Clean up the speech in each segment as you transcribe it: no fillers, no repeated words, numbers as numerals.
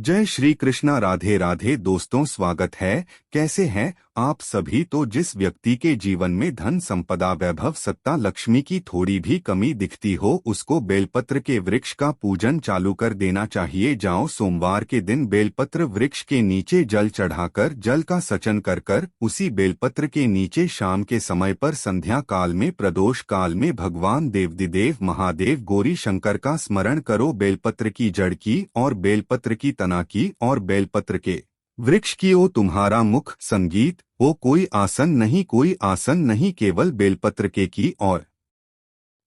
जय श्री कृष्णा। राधे राधे दोस्तों, स्वागत है। कैसे हैं आप सभी। तो जिस व्यक्ति के जीवन में धन संपदा वैभव सत्ता लक्ष्मी की थोड़ी भी कमी दिखती हो उसको बेलपत्र के वृक्ष का पूजन चालू कर देना चाहिए। जाओ सोमवार के दिन बेलपत्र वृक्ष के नीचे जल चढ़ाकर जल का सचन कर उसी बेलपत्र के नीचे शाम के समय पर संध्या काल में प्रदोष काल में भगवान देवादिदेव महादेव गौरी शंकर का स्मरण करो। बेलपत्र की जड़ की और बेलपत्र की तना की और बेलपत्र के वृक्ष की ओ तुम्हारा मुख संगीत हो। कोई आसन नहीं, कोई आसन नहीं, केवल बेलपत्र के की और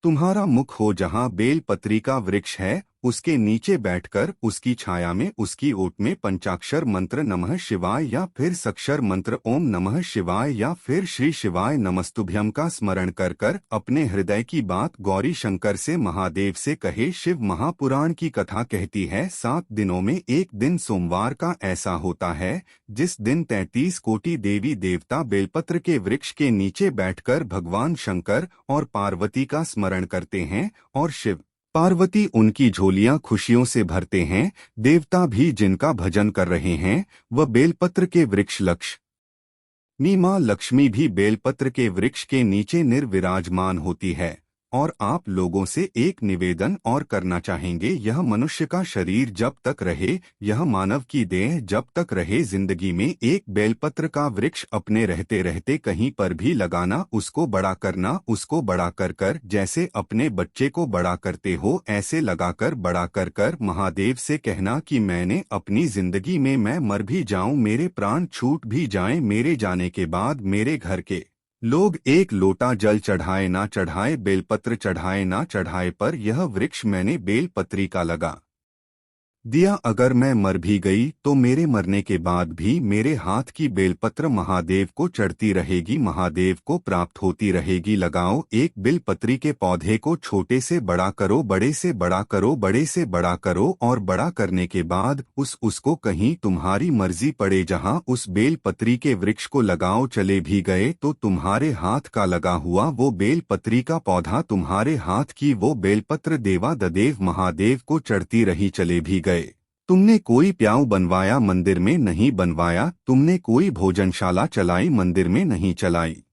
तुम्हारा मुख हो। जहाँ बेलपत्री का वृक्ष है उसके नीचे बैठकर उसकी छाया में उसकी ओट में पंचाक्षर मंत्र नमः शिवाय या फिर सक्षर मंत्र ओम नमः शिवाय या फिर श्री शिवाय नमस्तुभ्यम का स्मरण कर अपने हृदय की बात गौरी शंकर से महादेव से कहे। शिव महापुराण की कथा कहती है 7 दिनों में एक दिन सोमवार का ऐसा होता है जिस दिन 33 कोटि देवी देवता बेलपत्र के वृक्ष के नीचे बैठकर भगवान शंकर और पार्वती का स्मरण करते हैं और शिव पार्वती उनकी झोलियां खुशियों से भरते हैं। देवता भी जिनका भजन कर रहे हैं वह बेलपत्र के वृक्ष लक्ष्मी मां लक्ष्मी भी बेलपत्र के वृक्ष के नीचे निर्विराजमान होती है। और आप लोगों से एक निवेदन और करना चाहेंगे, यह मनुष्य का शरीर जब तक रहे, यह मानव की देह जब तक रहे, जिंदगी में एक बेलपत्र का वृक्ष अपने रहते रहते कहीं पर भी लगाना, उसको बड़ा करना, उसको बड़ा कर जैसे अपने बच्चे को बड़ा करते हो ऐसे लगाकर बड़ा कर महादेव से कहना कि मैंने अपनी जिंदगी में मैं मर भी जाऊं, मेरे प्राण छूट भी जाएं, मेरे जाने के बाद मेरे घर के लोग एक लोटा जल चढ़ाए ना चढ़ाए, बेलपत्र चढ़ाए ना चढ़ाए, पर यह वृक्ष मैंने बेलपत्री का लगा दिया। अगर मैं मर भी गई तो मेरे मरने के बाद भी मेरे हाथ की बेलपत्र महादेव को चढ़ती रहेगी, महादेव को प्राप्त होती रहेगी। लगाओ एक बेलपत्री के पौधे को छोटे से बड़ा करो, बड़े से बड़ा करो, बड़े से बड़ा करो और बड़ा करने के बाद उसको कहीं तुम्हारी मर्जी पड़े जहां उस बेलपत्री के वृक्ष को लगाओ। चले भी गए तो तुम्हारे हाथ का लगा हुआ वो बेलपत्री का पौधा तुम्हारे हाथ की वो बेलपत्र देवादिदेव महादेव को चढ़ती रही। चले भी गए, तुमने कोई प्याऊ बनवाया मंदिर में नहीं बनवाया, तुमने कोई भोजनशाला चलाई मंदिर में नहीं चलाई,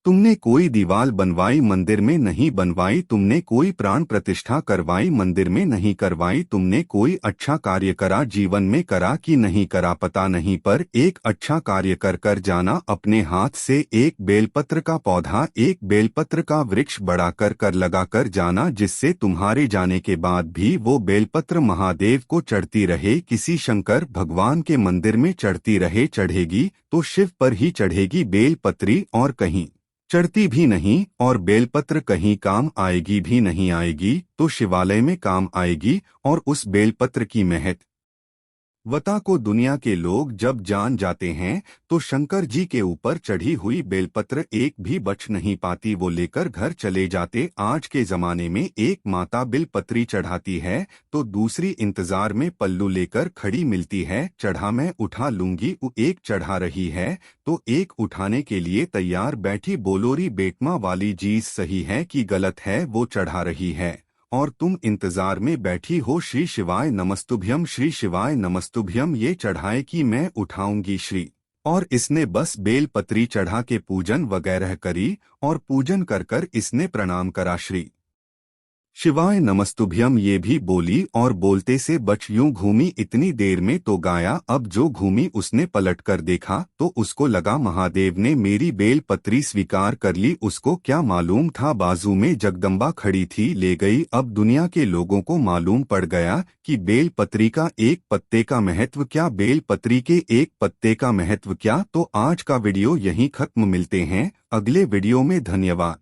तुमने कोई दीवाल बनवाई मंदिर में नहीं बनवाई, तुमने कोई प्राण प्रतिष्ठा करवाई मंदिर में नहीं करवाई, तुमने कोई अच्छा कार्य करा जीवन में करा कि नहीं करा पता नहीं, पर एक अच्छा कार्य कर जाना। अपने हाथ से एक बेलपत्र का पौधा, एक बेलपत्र का वृक्ष बड़ा कर लगा कर जाना, जिससे तुम्हारे जाने के बाद भी वो बेलपत्र महादेव को चढ़ती रहे, किसी शंकर भगवान के मंदिर में चढ़ती रहे। चढ़ेगी तो शिव पर ही चढ़ेगी बेलपत्री और कहीं चढ़ती भी नहीं, और बेलपत्र कहीं काम आएगी भी नहीं, आएगी तो शिवालय में काम आएगी। और उस बेलपत्र की महत्वता को दुनिया के लोग जब जान जाते हैं तो शंकर जी के ऊपर चढ़ी हुई बेलपत्र एक भी बच नहीं पाती, वो लेकर घर चले जाते। आज के जमाने में एक माता बेलपत्री चढ़ाती है तो दूसरी इंतजार में पल्लू लेकर खड़ी मिलती है। चढ़ा मैं उठा लूंगी, एक चढ़ा रही है तो एक उठाने के लिए तैयार बैठी। बोलोरी बेटमा वाली चीज सही है कि गलत है, वो चढ़ा रही है और तुम इंतजार में बैठी हो। श्री शिवाय नमस्तुभ्यम, श्री शिवाय नमस्तुभ्यम, ये चढ़ाए कि मैं उठाऊंगी श्री। और इसने बस बेलपत्री चढ़ा के पूजन वगैरह करी और पूजन कर इसने प्रणाम करा, श्री शिवाय नमस्तुभ्यम ये भी बोली और बोलते से बच यूं घूमी, इतनी देर में तो गाया। अब जो घूमी उसने पलट कर देखा तो उसको लगा महादेव ने मेरी बेलपत्री स्वीकार कर ली। उसको क्या मालूम था बाजू में जगदम्बा खड़ी थी, ले गई। अब दुनिया के लोगों को मालूम पड़ गया कि बेलपत्री का एक पत्ते का महत्व क्या, बेलपत्री के एक पत्ते का महत्व क्या। तो आज का वीडियो यहीं खत्म, मिलते हैं अगले वीडियो में। धन्यवाद।